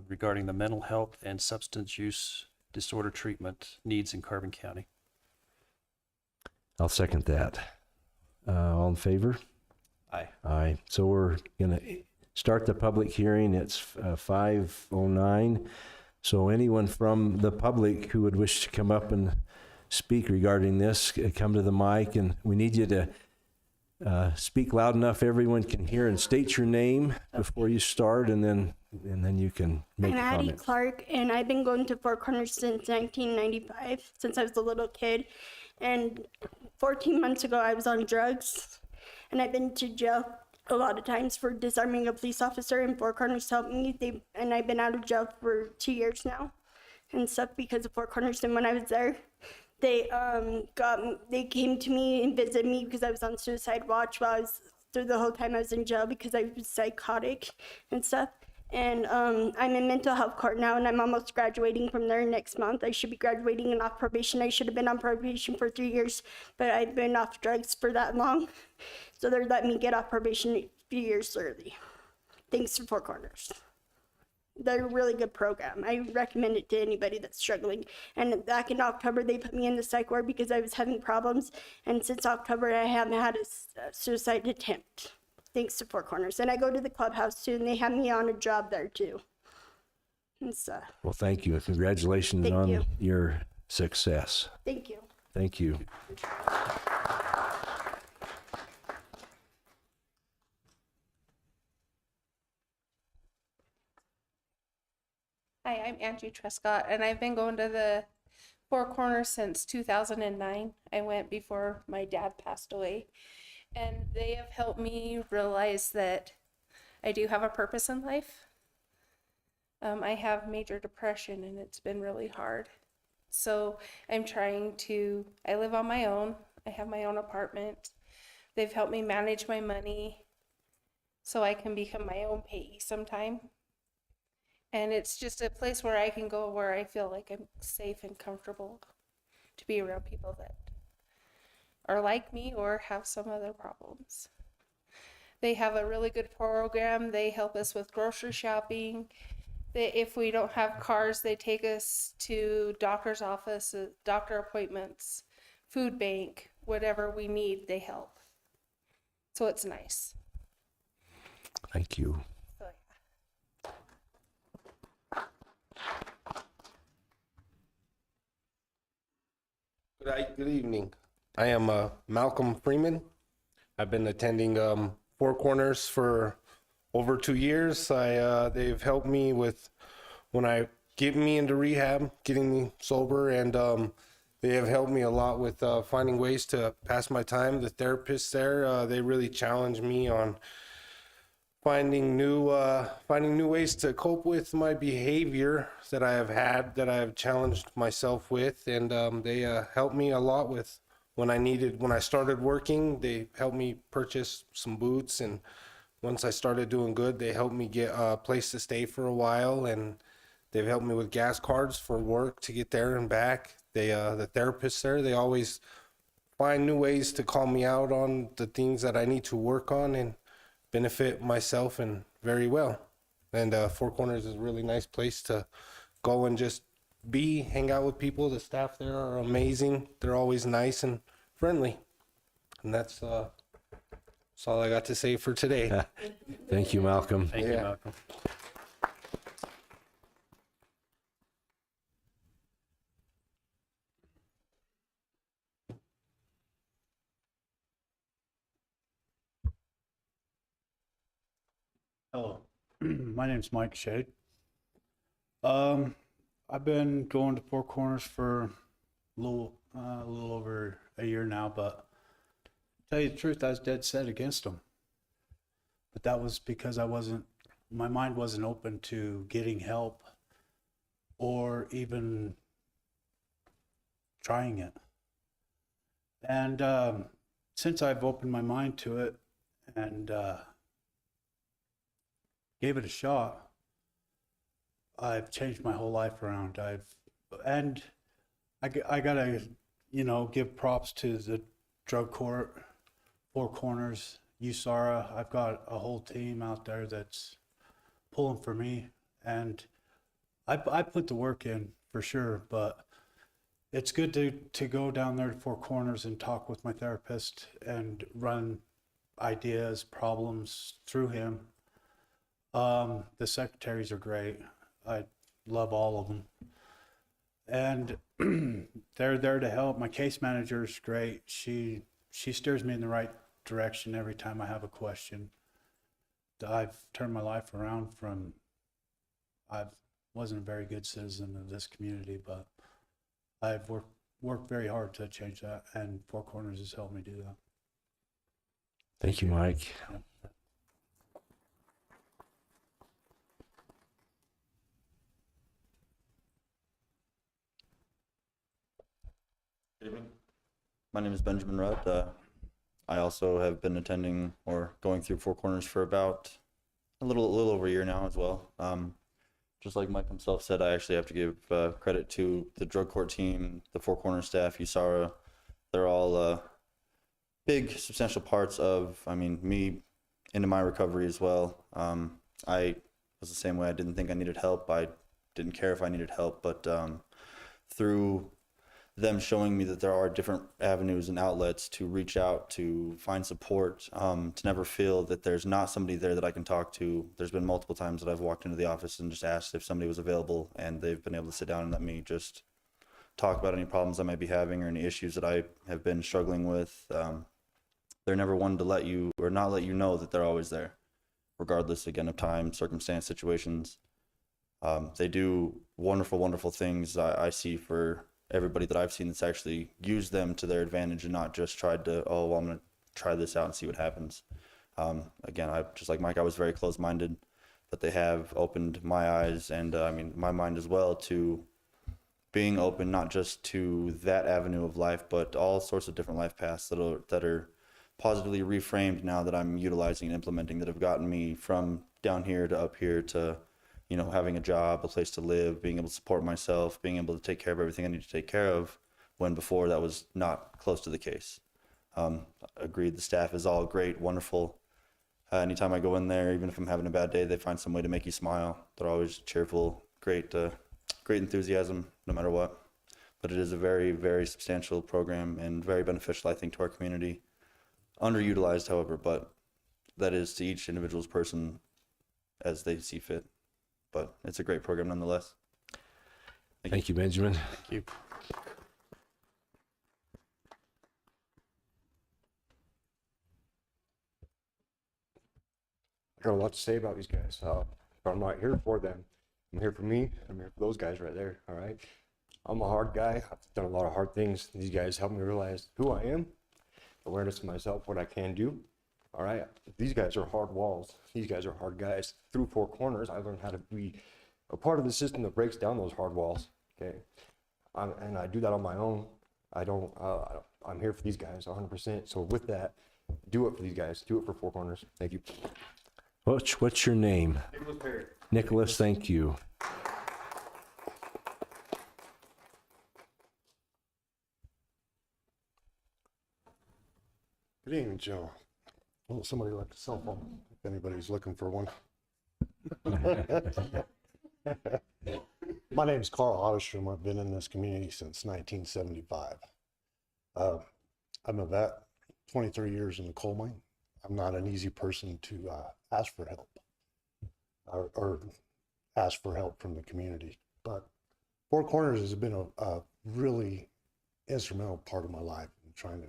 regarding the mental health and substance use disorder treatment needs in Carbon County. I'll second that. All in favor? Aye. Aye. So we're going to start the public hearing. It's 5:09. So anyone from the public who would wish to come up and speak regarding this, come to the mic, and we need you to speak loud enough everyone can hear and state your name before you start, and then you can make I'm a Addie comment. Clark, and I've been going to Four Corners since 1995, since I was a little kid. And 14 months ago, I was on drugs, and I've been to jail a lot of times for disarming a police officer, and Four Corners helped me. And I've been out of jail for 2 years now. and stuff because of Four Corners. And when I was there, they came to me and visited me because I was on suicide watch while I was through the whole time I was in jail because I was psychotic and stuff. And I'm in mental health court now, and I'm almost graduating from there next month. I should be graduating and off probation. I should have been on probation for 3 years, but I've been off drugs for that long. So they're letting me get off probation a few years early. Thanks to Four Corners. They're a really good program. I recommend it to anybody that's struggling. And back in October, they put me in the psych ward because I was having problems. And since October, I haven't had a suicide attempt. Thanks to Four Corners. And I go to the clubhouse too, and they have me on a job there too. And so, Well, thank you. Congratulations Thank on you. your success. thank you. Thank you. Hi, I'm Angie Trescott, and I've been going to the Four Corners since 2009. I went before my dad passed away, and they have helped me realize that I do have a purpose in life. I have major depression, and it's been really hard. So I live on my own. I have my own apartment. They've helped me manage my money so I can become my own payee sometime. And it's just a place where I can go where I feel like I'm safe and comfortable to be around people that are like me or have some other problems. They have a really good program. They help us with grocery shopping. If we don't have cars, they take us to doctor's office, doctor appointments, food bank, whatever we need, they help. So it's nice. Thank you. So, Good evening. I am Malcolm Freeman. I've been attending Four Corners for over 2 years. They've helped me with when I get me into rehab, getting me sober, and they have helped me a lot with finding ways to pass my time. The therapists there, they really challenge me on finding new ways to cope with my behavior that I have challenged myself with, and they helped me a lot with when I started working. They helped me purchase some boots, and once I started doing good, they helped me get a place to stay for a while, and they've helped me with gas cards for work to get there and back. The therapists there, they always find new ways to call me out on the things that I need to work on and benefit myself and very well. And Four Corners is a really nice place to go and just hang out with people. The staff there are amazing. They're always nice and friendly. And that's all I got to say for today. Thank you, Malcolm. Thank you, Malcolm. Hello, my name's Mike Shade. I've been going to Four Corners for a little over a year now, but to tell you the truth, I was dead set against them. But that was because my mind wasn't open to getting help or even trying it. And since I've opened my mind to it and gave it a shot, I've changed my whole life around. I gotta, give props to the drug court, Four Corners, USARA. I've got a whole team out there that's pulling for me, and I put the work in for sure. But it's good to go down there to Four Corners and talk with my therapist and run ideas, problems through him. The secretaries are great. I love all of them. And they're there to help. My case manager is great. She steers me in the right direction every time I have a question. I've turned my life around from, I wasn't a very good citizen of this community, but I've worked very hard to change that, and Four Corners has helped me do that. Thank you, Mike. Yeah. Good evening. My name is Benjamin Rudd. I also have been attending or going through Four Corners for about a little over a year now as well. Just like Mike himself said, I actually have to give credit to the drug court team, the Four Corners staff, USARA. They're all big, substantial parts of, me into my recovery as well. I was the same way. I didn't think I needed help. I didn't care if I needed help, but through them showing me that there are different avenues and outlets to reach out, to find support, to never feel that there's not somebody there that I can talk to. There's been multiple times that I've walked into the office and just asked if somebody was available, and they've been able to sit down and let me just talk about any problems I might be having or any issues that I have been struggling with. They're never one to let you or not let you know that they're always there, regardless, again, of time, circumstance, situations. They do wonderful, wonderful things I see for everybody that I've seen that's actually used them to their advantage and not just tried to, oh, well, I'm going to try this out and see what happens. Again, just like Mike, I was very closed-minded, but they have opened my eyes and my mind as well to being open, not just to that avenue of life, but all sorts of different life paths that are positively reframed now that I'm utilizing and implementing, that have gotten me from down here to up here to, having a job, a place to live, being able to support myself, being able to take care of everything I need to take care of, when before that was not close to the case. Agreed, the staff is all great, wonderful. Anytime I go in there, even if I'm having a bad day, they find some way to make you smile. They're always cheerful, great enthusiasm, no matter what. But it is a very, very substantial program and very beneficial, I think, to our community. Underutilized, however, but that is to each individual's person as they see fit. But it's a great program nonetheless. Thank you, Benjamin. Thank you. I got a lot to say about these guys, but I'm not here for them. I'm here for me. I'm here for those guys right there. All right. I'm a hard guy. I've done a lot of hard things. These guys help me realize who I am, awareness of myself, what I can do. All right. These guys are hard walls. These guys are hard guys. Through Four Corners, I learned how to be a part of the system that breaks down those hard walls. Okay. And I do that on my own. I'm here for these guys 100%. So with that, do it for these guys. Do it for Four Corners. Thank you. What's your name? Nicholas Perry. Nicholas, thank you. Good evening, Joe. Well, somebody left a cell phone, if anybody's looking for one. My name is Carl Otterstrom. I've been in this community since 1975. I'm a vet, 23 years in the coal mine. I'm not an easy person to ask for help or ask for help from the community. But Four Corners has been a really instrumental part of my life in trying to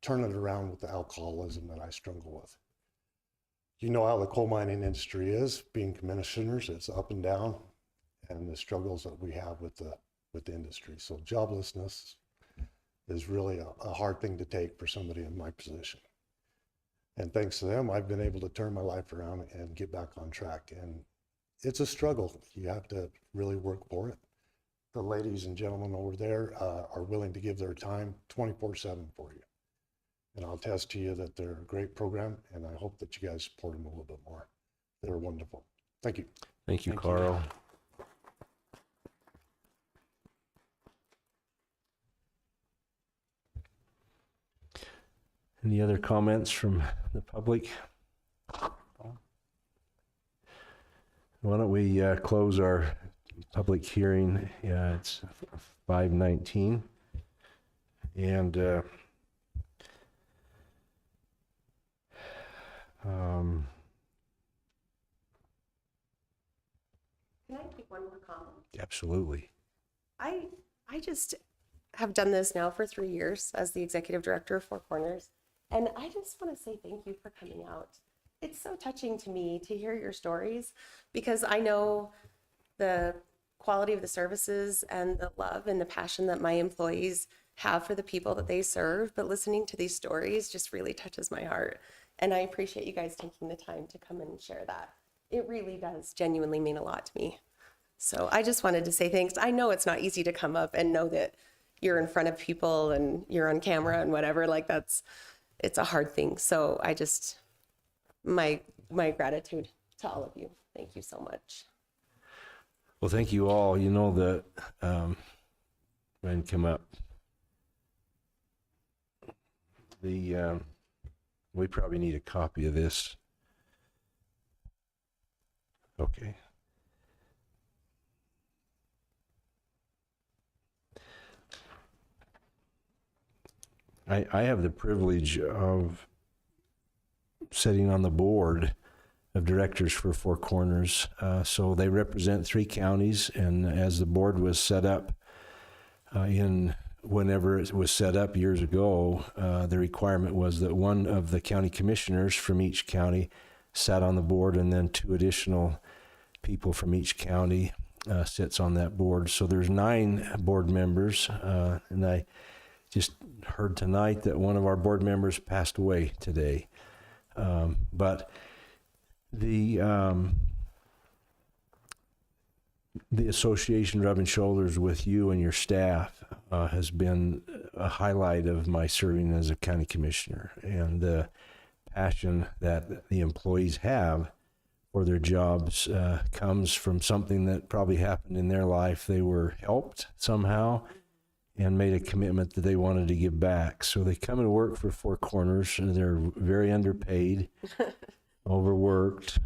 turn it around with the alcoholism that I struggle with. You know how the coal mining industry is, being commissioners, it's up and down, and the struggles that we have with the industry. So joblessness is really a hard thing to take for somebody in my position. And thanks to them, I've been able to turn my life around and get back on track. And it's a struggle. You have to really work for it. The ladies and gentlemen over there are willing to give their time 24/7 for you. And I'll attest to you that they're a great program, and I hope that you guys support them a little bit more. They're wonderful. Thank you. Thank you, Carl. Any other comments from the public? Why don't we close our public hearing? Yeah, it's 5:19. And Can I make one more comment? absolutely. I just have done this now for 3 years as the executive director of Four Corners. And I just want to say thank you for coming out. It's so touching to me to hear your stories, because I know the quality of the services and the love and the passion that my employees have for the people that they serve. But listening to these stories just really touches my heart. And I appreciate you guys taking the time to come and share that. It really does genuinely mean a lot to me. So I just wanted to say thanks. I know it's not easy to come up and know that you're in front of people and you're on camera and whatever, like it's a hard thing. So I just, my gratitude to all of you. Thank you so much. Well, thank you all. You know that, when come up, we probably need a copy of this. Okay. I have the privilege of sitting on the board of directors for Four Corners. So they represent 3 counties, and as the board was set up whenever it was set up years ago, the requirement was that one of the county commissioners from each county sat on the board, and then 2 additional people from each county sits on that board. So there's 9 board members, and I just heard tonight that one of our board members passed away today. But the association rubbing shoulders with you and your staff has been a highlight of my serving as a county commissioner, and the passion that the employees have for their jobs comes from something that probably happened in their life. They were helped somehow and made a commitment that they wanted to give back. So they come and work for Four Corners, and they're very underpaid, overworked.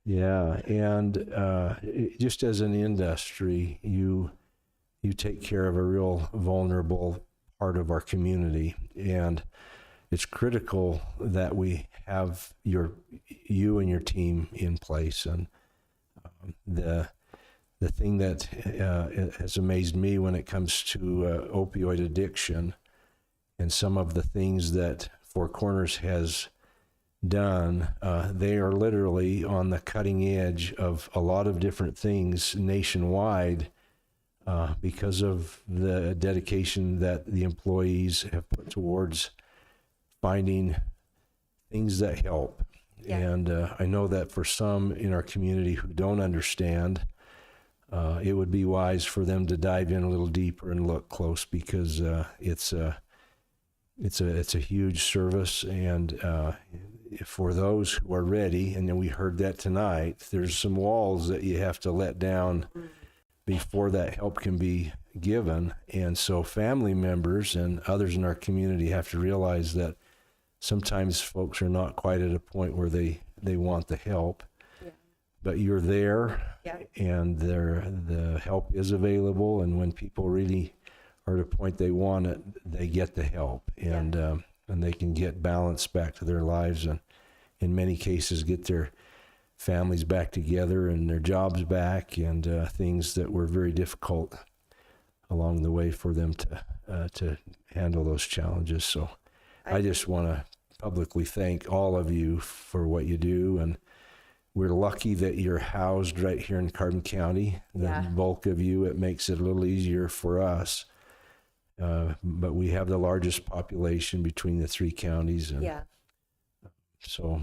Yeah, and just as an industry, you take care of a real vulnerable part of our community, and it's critical that we have you and your team in place. And the thing that has amazed me when it comes to opioid addiction, and some of the things that Four Corners has done, they are literally on the cutting edge of a lot of different things nationwide because of the dedication that the employees have put towards finding things that help. Yeah. And I know that for some in our community who don't understand, it would be wise for them to dive in a little deeper and look close, because it's a huge service. And for those who are ready, and then we heard that tonight, there's some walls that you have to let down before that help can be given. And so family members and others in our community have to realize that sometimes folks are not quite at a point where they want the help. But you're there, yeah, and the help is available, and when people really are at a point they want it, they get the help, and they can get balance back to their lives, and in many cases get their families back together and their jobs back, and things that were very difficult along the way for them to handle those challenges. So I just want to publicly thank all of you for what you do, and we're lucky that you're housed right here in Carbon County. The bulk of you, it makes it a little easier for us. But we have the largest population between the 3 counties. And so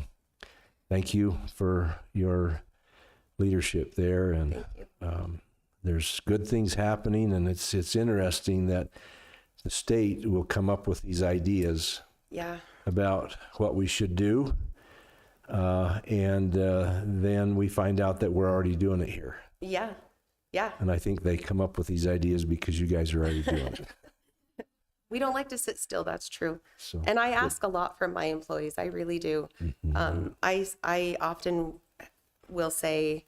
thank you for your leadership there. And there's good things happening, and it's interesting that the state will come up with these ideas about what we should do. And then we find out that we're already doing it here. Yeah. Yeah. And I think they come up with these ideas because you guys are already doing it. We don't like to sit still. That's true. So, and I ask a lot from my employees. I really do. Mm-hmm. I often will say,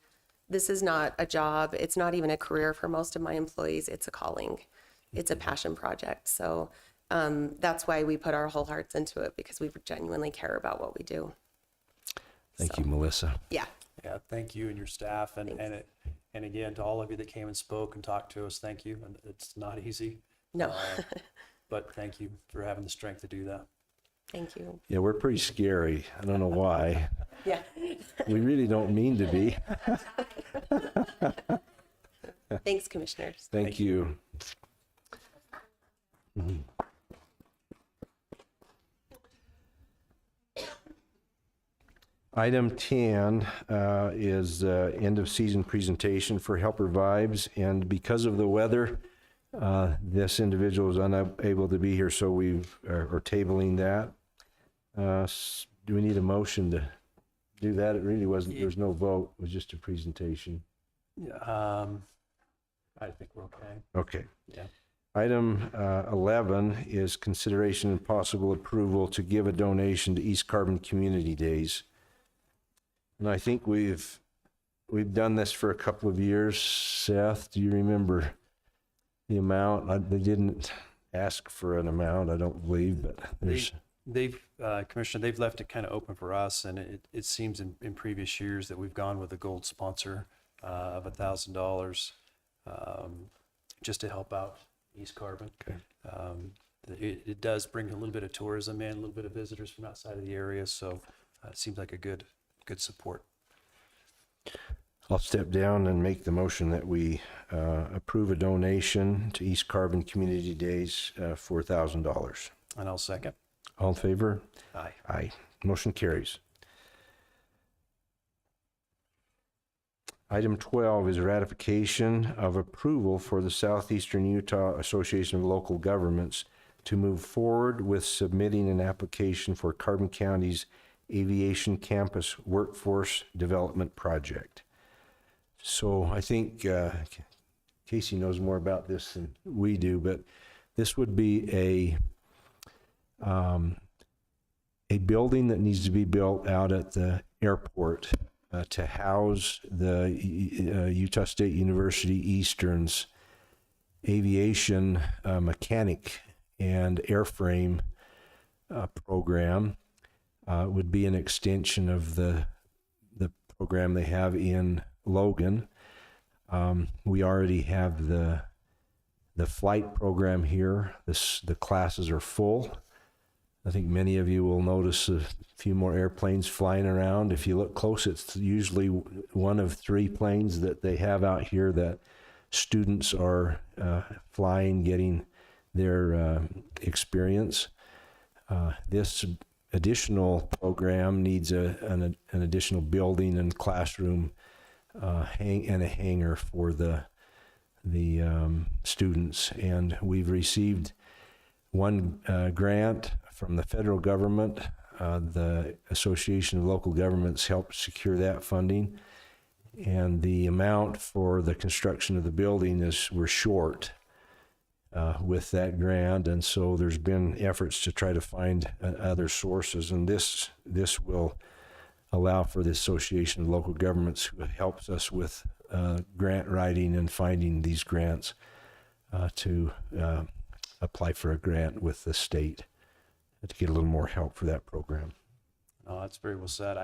this is not a job. It's not even a career for most of my employees. It's a calling. It's a passion project. So that's why we put our whole hearts into it, because we genuinely care about what we do. Thank you, Melissa. Yeah. Yeah, thank you and your staff, and again, to all of you that came and spoke and talked to us, thank you. And it's not easy. No. But thank you for having the strength to do that. Thank you. Yeah, we're pretty scary. I don't know why. Yeah. We really don't mean to be. Thanks, commissioners. Thank you. Mm-hmm. Item 10 is end of season presentation for Helper Vibes, and because of the weather, this individual is unable to be here, so we are tabling that. Do we need a motion to do that? It really wasn't, there was no vote, it was just a presentation. Yeah, I think we're okay. Okay. Yeah. Item 11 is consideration and possible approval to give a donation to East Carbon Community Days. And I think we've done this for a couple of years. Seth, do you remember the amount? They didn't ask for an amount, I don't believe, but there's... They've, Commissioner, they've left it kind of open for us, and it seems in previous years that we've gone with a gold sponsor of $1,000 just to help out East Carbon. Okay. It does bring a little bit of tourism in, a little bit of visitors from outside of the area, so it seems like a good support. I'll step down and make the motion that we approve a donation to East Carbon Community Days for $1,000. And I'll second. All in favor? Aye. Aye. Motion carries. Item 12 is ratification of approval for the Southeastern Utah Association of Local Governments to move forward with submitting an application for Carbon County's Aviation Campus Workforce Development Project. So I think Casey knows more about this than we do, but this would be a building that needs to be built out at the airport to house the Utah State University Eastern's aviation mechanic and airframe program. Would be an extension of the program they have in Logan. We already have the flight program here. The classes are full. I think many of you will notice a few more airplanes flying around. If you look close, it's usually one of 3 planes that they have out here that students are flying, getting their experience. This additional program needs an additional building and classroom and a hangar for the students. And we've received one grant from the federal government. The Association of Local Governments helped secure that funding. And the amount for the construction of the building we're short with that grant. And so there's been efforts to try to find other sources. And this will allow for the Association of Local Governments, who helps us with grant writing and finding these grants, to apply for a grant with the state to get a little more help for that program. Oh, that's very well said.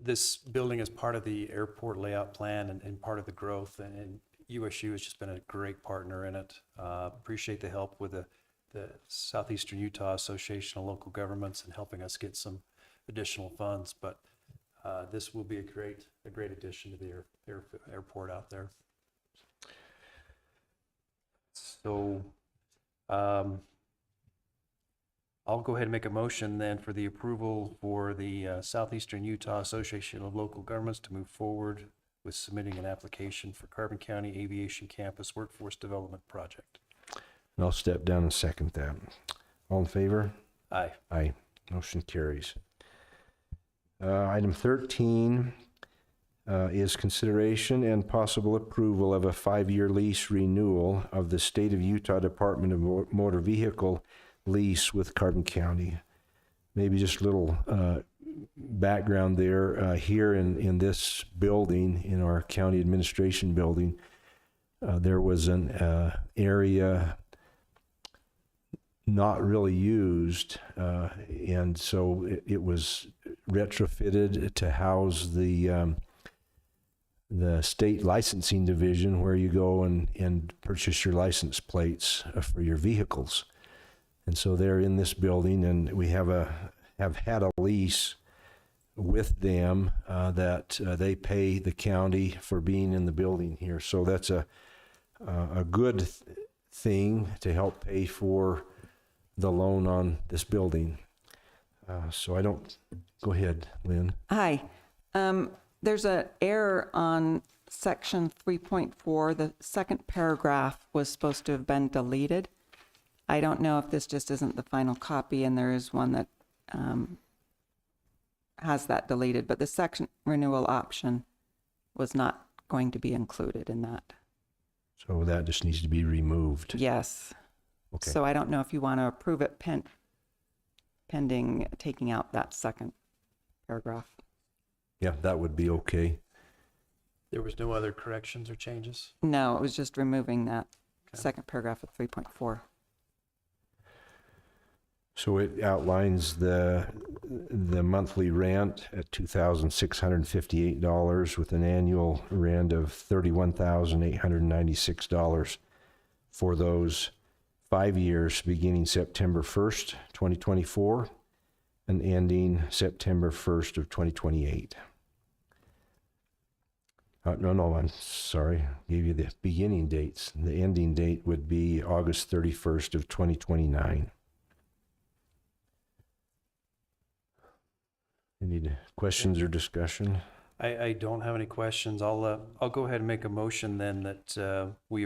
This building is part of the airport layout plan and part of the growth, and USU has just been a great partner in it. Appreciate the help with the Southeastern Utah Association of Local Governments and helping us get some additional funds, but this will be a great addition to the airport out there. So I'll go ahead and make a motion then for the approval for the Southeastern Utah Association of Local Governments to move forward with submitting an application for Carbon County Aviation Campus Workforce Development Project. And I'll step down and second that. All in favor? Aye. Aye. Motion carries. Item 13 is consideration and possible approval of a 5-year lease renewal of the State of Utah Department of Motor Vehicle lease with Carbon County. Maybe just a little background there. Here in this building, in our county administration building, there was an area not really used, and so it was retrofitted to house the state licensing division, where you go and purchase your license plates for your vehicles. And so they're in this building, and we have had a lease with them that they pay the county for being in the building here. So that's a good thing to help pay for the loan on this building. So I don't, go ahead, Lynn. Hi. There's an error on section 3.4. The second paragraph was supposed to have been deleted. I don't know if this just isn't the final copy and there is one that has that deleted, but the section renewal option was not going to be included in that. So that just needs to be removed. Yes. Okay. So I don't know if you want to approve it pending taking out that second paragraph. Yeah, that would be okay. There was no other corrections or changes? No, it was just removing that second paragraph of 3.4. So it outlines the monthly rent at $2,658 with an annual rent of $31,896 for those 5 years beginning September 1st, 2024 and ending September 1st of 2028. No, I'm sorry. Gave you the beginning dates. The ending date would be August 31st of 2029. Any questions or discussion? I don't have any questions. I'll go ahead and make a motion then that we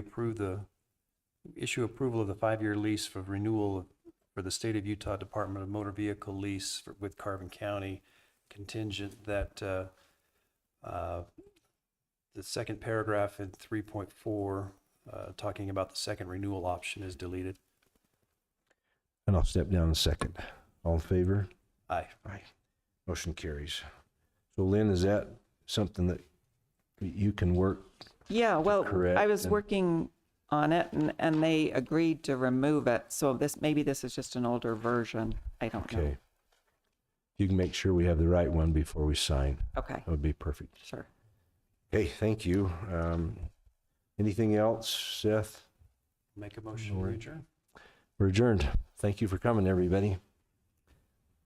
issue approval of the 5-year lease for renewal for the State of Utah Department of Motor Vehicle lease with Carbon County, contingent that the second paragraph in 3.4 talking about the second renewal option is deleted. And I'll step down in a second. All in favor? Aye. Aye. Motion carries. So Lynn, is that something that you can work? Yeah, well, correct I was and- working on it and they agreed to remove it. So maybe this is just an older version. I don't know. Okay. You can make sure we have the right one before we sign. Okay. That would be perfect. Sure. Okay, thank you. Anything else, Seth? Make a motion to adjourn. We're adjourned. Thank you for coming, everybody.